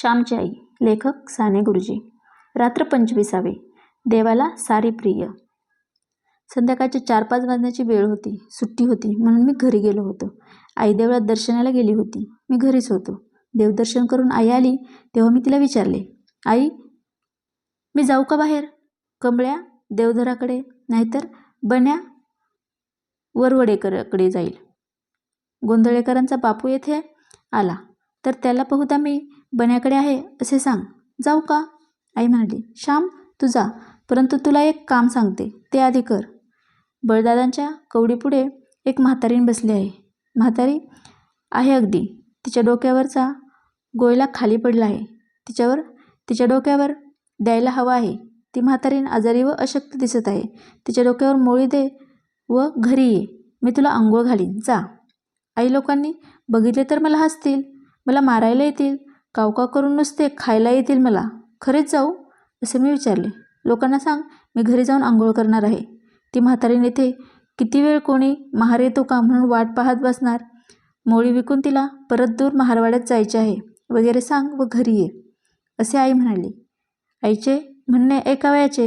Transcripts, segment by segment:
श्यामची आई. लेखक साने गुरुजी. रात्र 25वी. देवाला सारी प्रिय. संध्याकाळच्या 4-5 वाजण्याची वेळ होती. सुट्टी होती म्हणून मी घरी गेलो होतो. आई देवळात दर्शनाला गेली होती. मी घरीच होतो. देवदर्शन करून आई आली तेव्हा मी तिला विचारले, आई, मी जाऊ का बाहेर? कमळ्या देवधराकडे, नाहीतर बन्या वरवडेकरकडे जाईल. गोंधळेकरांचा बापू येथे आला तर त्याला पाहुता मी बन्याकडे आहे असे सांग. जाऊ का? आई म्हणाली, श्याम तू जा, परंतु तुला एक काम सांगते ते आधी कर. बळदादांच्या कवडीपुढे एक म्हातारीण बसली आहे. म्हातारी आहे अगदी. तिच्या डोक्यावरचा गोयला खाली पडला आहे. तिच्या डोक्यावर द्यायला हवा आहे. ती म्हातारीण आजारी व अशक्त दिसत आहे. तिच्या डोक्यावर मोळी दे व घरी ये. मी तुला अंघोळ घालीन, जा. आई लोकांनी बघितले तर मला हसतील, मला मारायला येतील, कावकाव करून नुसते खायला येतील मला. खरेच जाऊ असे मी विचारले. लोकांना सांग मी घरी जाऊन अंघोळ करणार आहे. ती म्हातारीण येथे किती वेळ कोणी महार येतो का म्हणून वाट पाहत बसणार. मोळी विकून तिला परत दूर महारवाड्यात जायचे आहे वगैरे सांग व घरी ये असे आई म्हणाली. आईचे म्हणणे ऐकावयाचे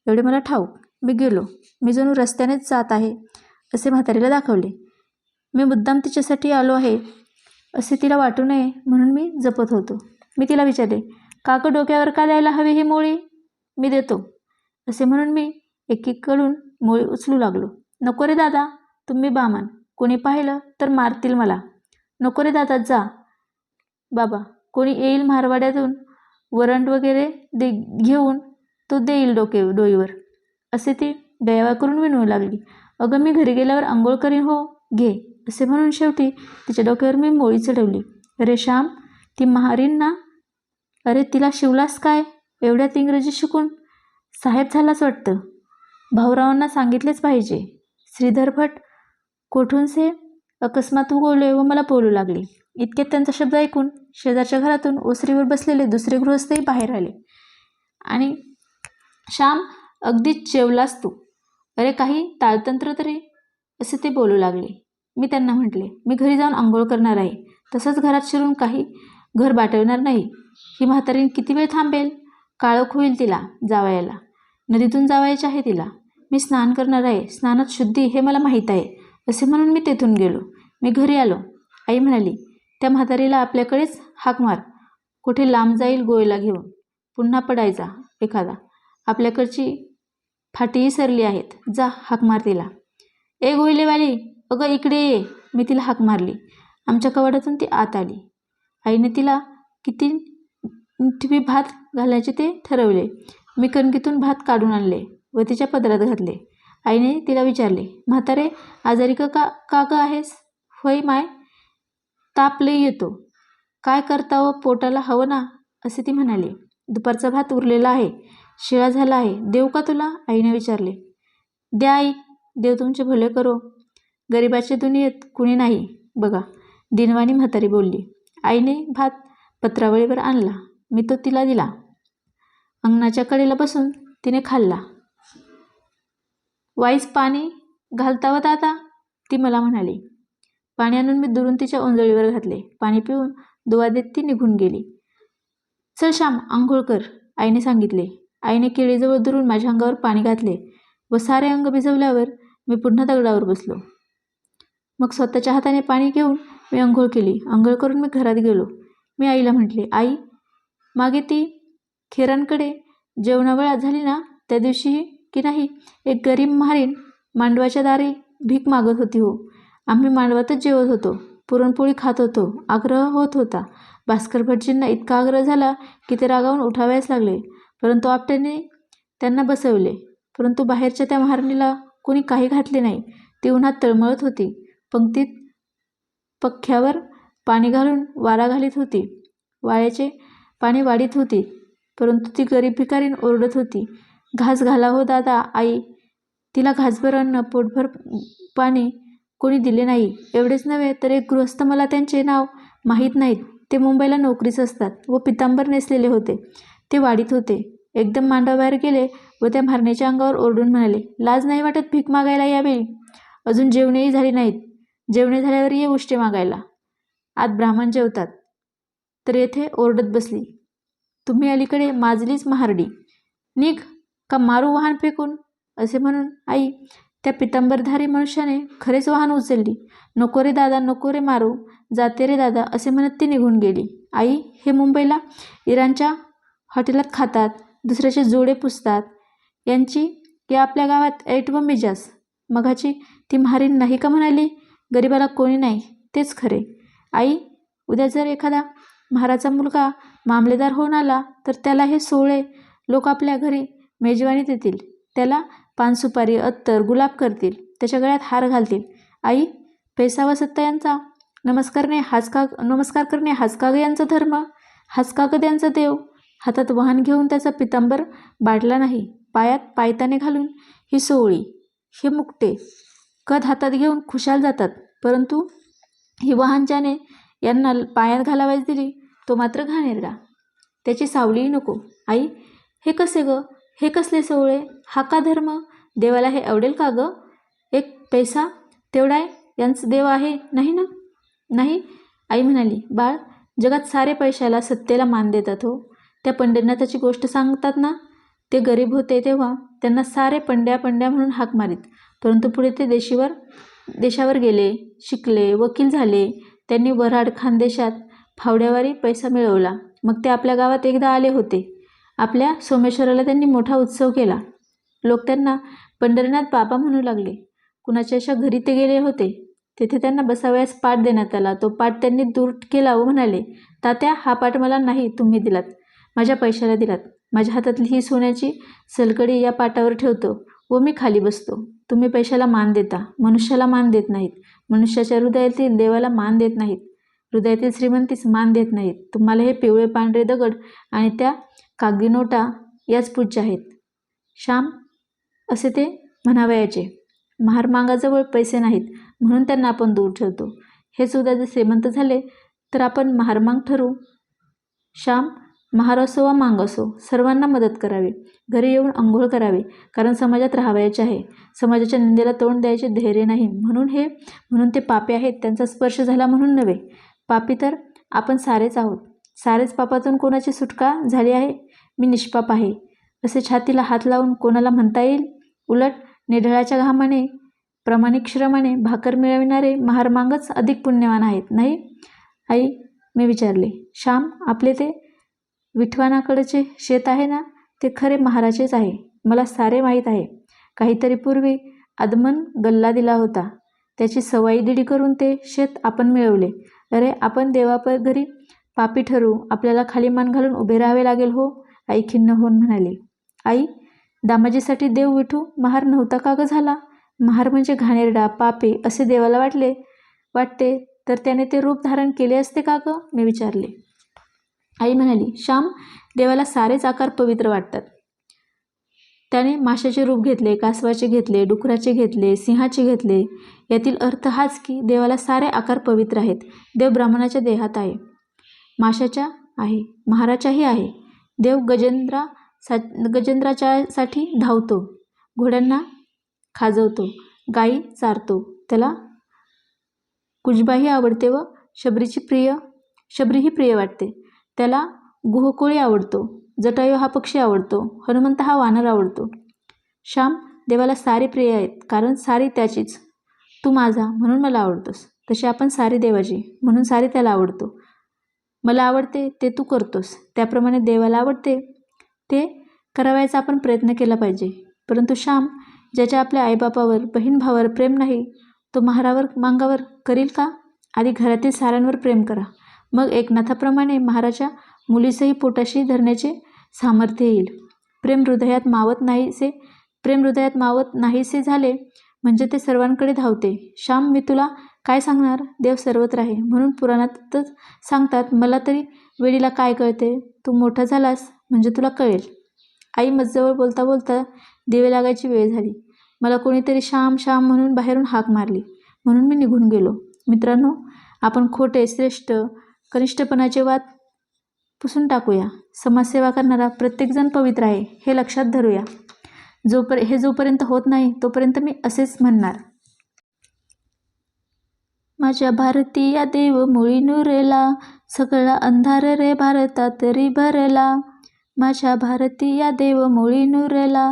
एवढे मला ठाऊक. मी गेलो. मी जणू रस्त्यानेच जात आहे असे म्हातारीला दाखवले. मी मुद्दाम तिच्यासाठी आलो आहे असे तिला वाटू नये म्हणून मी जपत होतो. मी तिला विचारले, काक डोक्यावर का द्यायला हवी ही मोळी? मी देतो असे म्हणून मी एकीकडून मोळी उचलू लागलो. नको रे दादा, तुम्ही बामण, कोणी पाहिलं तर मारतील मला. नको रे दादा, जा बाबा, कोणी येईल मारवाड्यातून वरंड वगैरे घेऊन, तो देईल डोईवर असे ती दयावा करून विनवू लागली. अगं मी घरी गेल्यावर अंघोळ करीन, हो घे असे म्हणून शेवटी तिच्या डोक्यावर मी मोळी चढवली. अरे श्याम, ती महारीण ना? अरे तिला शिवलास काय एवढ्यात इंग्रजी शिकून? साहेब झालाच वाटतं. भाऊरावांना सांगितलेच पाहिजे. श्रीधर भट कोठून से अकस्मात उगवले व मला बोलू लागले. इतक्यात त्यांचा शब्द ऐकून शेजारच्या घरातून ओसरीवर बसलेले दुसरे गृहस्थही बाहेर आले आणि श्याम अगदीच जेवलास तू. अरे काही ताळतंत्र तरी असे ते बोलू लागले. मी त्यांना म्हटले, मी घरी जाऊन अंघोळ करणार आहे. तसंच घरात शिरून काही घर बाटवणार नाही. ही म्हातारीण किती वेळ थांबेल? काळोख होईल तिला जावयाला. नदीतून जावायचे आहे तिला. मी स्नान करणार आहे. स्नानात शुद्धी हे मला माहीत आहे असे म्हणून मी तेथून गेलो. मी घरी आलो. आई म्हणाली, त्या म्हातारीला आपल्याकडेच हाक मार. कुठे लांब जाईल गोयला घेऊन. पुन्हा पडायचा एखादा. आपल्याकडची फाटीही सरली आहेत. जा हाक मार तिला. ए गोयलेवाली, अगं इकडे ये. मी तिला हाक मारली. आमच्या कवाडातून ती आत आली. आईने तिला किती ठिबी भात घालायचे ते ठरवले. मी कणकीतून भात काढून आणले व तिच्या पदरात घातले. आईने तिला विचारले, म्हातारे आजारी का ग आहेस? होय माय, ताप लई येतो. काय करता व पोटाला हवं ना असे ती म्हणाली. दुपारचा भात उरलेला आहे, शिळा झाला आहे, देऊ का तुला? आईने विचारले. द्या आई, देव तुमचे भले करो. गरिबाच्या दुनियेत कुणी नाही बघा, दिनवाणी म्हातारी बोलली. आईने भात पत्रावळीवर आणला. मी तो तिला दिला. अंगणाच्या कडेला बसून तिने खाल्ला. वाईस पाणी घालता व दादा, ती मला म्हणाली. पाणी आणून मी दुरून तिच्या ओंजळीवर घातले. पाणी पिऊन दुवा देत ती निघून गेली. चल श्याम, आंघोळ कर, आईने सांगितले. आईने केळीजवळ दुरून माझ्या अंगावर पाणी घातले व सारे अंग भिजवल्यावर मी पुन्हा दगडावर बसलो. मग स्वतःच्या हाताने पाणी घेऊन मी अंघोळ केली. अंघोळ करून मी घरात गेलो. मी आईला म्हटले, आई, मागे ती खेरांकडे जेवणावेळा झाली ना त्या दिवशी की नाही, एक गरीब म्हारीण मांडवाच्या दारी भीक मागत होती हो. आम्ही मांडवातच जेवत होतो. पुरणपोळी खात होतो. आग्रह होत होता. भास्कर भटजींना इतका आग्रह झाला की ते रागावून उठावयास लागले, परंतु आपट्याने त्यांना बसवले. परंतु बाहेरच्या त्या म्हारणीला कोणी काही घातले नाही. ती उन्हात तळमळत होती. पंक्तीत पख्यावर पाणी घालून वारा घालीत होती. वाळ्याचे पाणी वाढीत होती. परंतु ती गरीब भिकारीण ओरडत होती, घास घाला हो दादा. आई, तिला घासभर अन्न, पोटभर पाणी कोणी दिले नाही. एवढेच नव्हे तर एक गृहस्थ, मला त्यांचे नाव माहीत नाहीत, ते मुंबईला नोकरीस असतात व पितांबर नेसलेले होते. ते वाढीत होते. एकदम मांडाबाहेर गेले व त्या म्हारणीच्या अंगावर ओरडून म्हणाले, लाज नाही वाटत भीक मागायला यावेळी? अजून जेवणेही झाली नाहीत. जेवणे झाल्यावर ये उष्टे मागायला. आत ब्राह्मण जेवतात. तर येथे ओरडत बसली, तुम्ही अलीकडे माजलीच महारडी, निघ का मारू वाहन फेकून. असे म्हणून आई त्या पितांबरधारी मनुष्याने खरेच वाहन उचलली. नको रे दादा, नको रे मारू, जाते रे दादा, असे म्हणत ती निघून गेली. आई हे मुंबईला इराणच्या हॉटेलात खातात, दुसऱ्याचे जोडे पुसतात, यांची या आपल्या गावात ऐट व मिजाज. मघाची ती म्हारीण नाही का म्हणाली, गरिबाला कोणी नाही, तेच खरे. आई उद्या जर एखादा महाराचा मुलगा मामलेदार होऊन आला तर त्याला हे सोळे लोक आपल्या घरी मेजवानी देतील, त्याला पानसुपारी अत्तर गुलाब करतील, त्याच्या गळ्यात हार घालतील. आई पैसा व सत्ता यांचा नमस्कार करणे हाच का ग यांचा धर्म, हाच का ग त्यांचा देव. हातात वाहन घेऊन त्याचा पितांबर बाटला नाही, पायात पायताने घालून ही सोवळी, हे मुकटे कद हातात घेऊन खुशाल जातात, परंतु ही वाहन ज्याने यांना पायात घालावायच दिली तो मात्र घाणेरडा, त्याची सावलीही नको. आई हे कसे ग, हे कसले सोवळे, हा का धर्म, देवाला हे आवडेल का ग. एक पैसा तेवढा यांचं देव आहे नाही ना. नाही, आई म्हणाली, बाळ जगात सारे पैशाला सत्तेला मान देतात हो. त्या पंढरीनाथाची गोष्ट सांगतात ना, ते गरीब होते तेव्हा त्यांना सारे पंड्या म्हणून हाक मारीत, परंतु पुढे ते देशावर गेले, शिकले, वकील झाले, त्यांनी वऱ्हाड खानदेशात फावड्यावारी पैसा मिळवला. मग ते आपल्या गावात एकदा आले होते. आपल्या सोमेश्वराला त्यांनी मोठा उत्सव केला. लोक त्यांना पंढरीनाथ बाबा म्हणू लागले. कुणाच्या अशा घरी ते गेले होते, तेथे त्यांना बसावयास पाट देण्यात आला. तो पाट त्यांनी दूर केला व म्हणाले, तात्या हा पाट मला नाही, तुम्ही दिलात, माझ्या पैशाला दिलात. माझ्या हातातली ही सोन्याची सलकडी या पाटावर ठेवतो व मी खाली बसतो. तुम्ही पैशाला मान देता, मनुष्याला मान देत नाहीत, मनुष्याच्या हृदयातील देवाला मान देत नाहीत, हृदयातील श्रीमंतीस मान देत नाहीत. तुम्हाला हे पिवळे पांढरे दगड आणि त्या कागदी नोटा याच पूज्य आहेत. श्याम असे ते म्हणावयाचे. महारमांगाजवळ पैसे नाहीत म्हणून त्यांना आपण दूर ठेवतो. हेच उद्या जर श्रीमंत झाले तर आपण महारमांग ठरू. श्याम महार असो वा मांग असो, सर्वांना मदत करावी, घरी येऊन अंघोळ करावी, कारण समाजात राहावयाचे आहे. समाजाच्या निंदेला तोंड द्यायचे धैर्य नाही, म्हणून ते पापी आहेत, त्यांचा स्पर्श झाला म्हणून नव्हे. पापी तर आपण सारेच आहोत. सारेच पापातून कोणाची सुटका झाली आहे. मी निष्पाप आहे असे छातीला हात लावून कोणाला म्हणता येईल. उलट निढळाच्या घामाने प्रामाणिक श्रमाने भाकर मिळविणारे महारमांगच अधिक पुण्यवान आहेत नाही. आई मी विचारले, श्याम आपले ते विठवानाकडचे शेत आहे ना, ते खरे महाराचेच आहे. मला सारे माहीत आहे. काहीतरी पूर्वी आदमन गल्ला दिला होता, त्याची सवाई दिडी करून ते शेत आपण मिळवले. अरे आपण घरी पापी ठरू, आपल्याला खाली मान घालून उभे राहावे लागेल हो. आई खिन्न होऊन म्हणाली, आई दामाजीसाठी देव विठू महार नव्हता का ग झाला. महार म्हणजे घाणेरडा पापी असे देवाला वाटते तर त्याने ते रूप धारण केले असते का ग, मी विचारले. आई म्हणाली, श्याम देवाला सारेच आकार पवित्र वाटतात. त्याने माशाचे रूप घेतले, कासवाचे घेतले, डुकराचे घेतले, सिंहाचे घेतले, यातील अर्थ हाच की देवाला सारे आकार पवित्र आहेत. देव ब्राह्मणाच्या देहात आहे, माशाच्या आहे, महाराच्याही आहे. देव गजेंद्राच्यासाठी धावतो, घोड्यांना खाजवतो, गायी चारतो, त्याला कुजबाही आवडते व शबरीही प्रिय वाटते. त्याला गुहकोळी आवडतो, जटायू हा पक्षी आवडतो, हनुमंत हा वानर आवडतो. श्याम देवाला सारी प्रिय आहेत, कारण सारी त्याचीच. तू माझा म्हणून मला आवडतोस, तसे आपण सारी देवाची म्हणून सारी त्याला आवडतो. मला आवडते ते तू करतोस, त्याप्रमाणे देवाला आवडते ते करावयाचा आपण प्रयत्न केला पाहिजे. परंतु श्याम ज्याच्या आपल्या आईबापावर बहीण भावावर प्रेम नाही, तो महारावर मांगावर करील का. आधी घरातील साऱ्यांवर प्रेम करा, मग एकनाथाप्रमाणे महाराच्या मुलीसही पोटाशी धरण्याचे सामर्थ्य येईल. प्रेम हृदयात मावत नाहीसे झाले म्हणजे ते सर्वांकडे धावते. श्याम मी तुला काय सांगणार, देव सर्वत्र आहे म्हणून पुराणातच सांगतात. मला तरी वेळीला काय कळते, तू मोठा झालास म्हणजे तुला कळेल. आई मजजवळ बोलता बोलता दिवे लागायची वेळ झाली. मला कोणीतरी श्याम श्याम म्हणून बाहेरून हाक मारली, म्हणून मी निघून गेलो. मित्रांनो, आपण खोटे श्रेष्ठ कनिष्ठपणाचे वाद पुसून टाकूया. समाजसेवा करणारा प्रत्येकजण पवित्र आहे हे लक्षात धरूया. जोपर्यंत होत नाही तोपर्यंत मी असेच म्हणणार. माझ्या भारतीया देव मुळी नुरेला, सगळा अंधार रे भारतात तरी भरला, माझ्या भारतीया देव मुळी नुरला.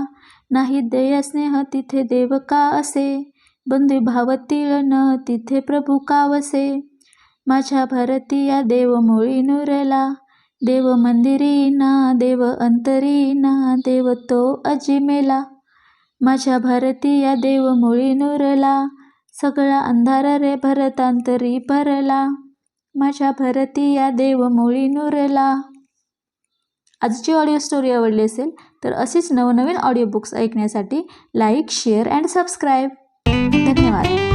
नाही दया स्नेह तिथे देव का असे, बंधुभावतील न तिथे प्रभू का वसे. माझ्या भारतीया देव मुळी नुरला, देव मंदिरी ना देव अंतरी ना, देव तो अजिमेला. माझ्या भारतीया देव मुळी नुरला, सगळा अंधार रे भरतांतरी भरला, माझ्या भारतीया देव मुळी नुरला. आजची ऑडिओ स्टोरी आवडली असेल तर अशीच नवनवीन ऑडिओ बुक्स ऐकण्यासाठी लाईक, शेअर अँड सबस्क्राईब. धन्यवाद.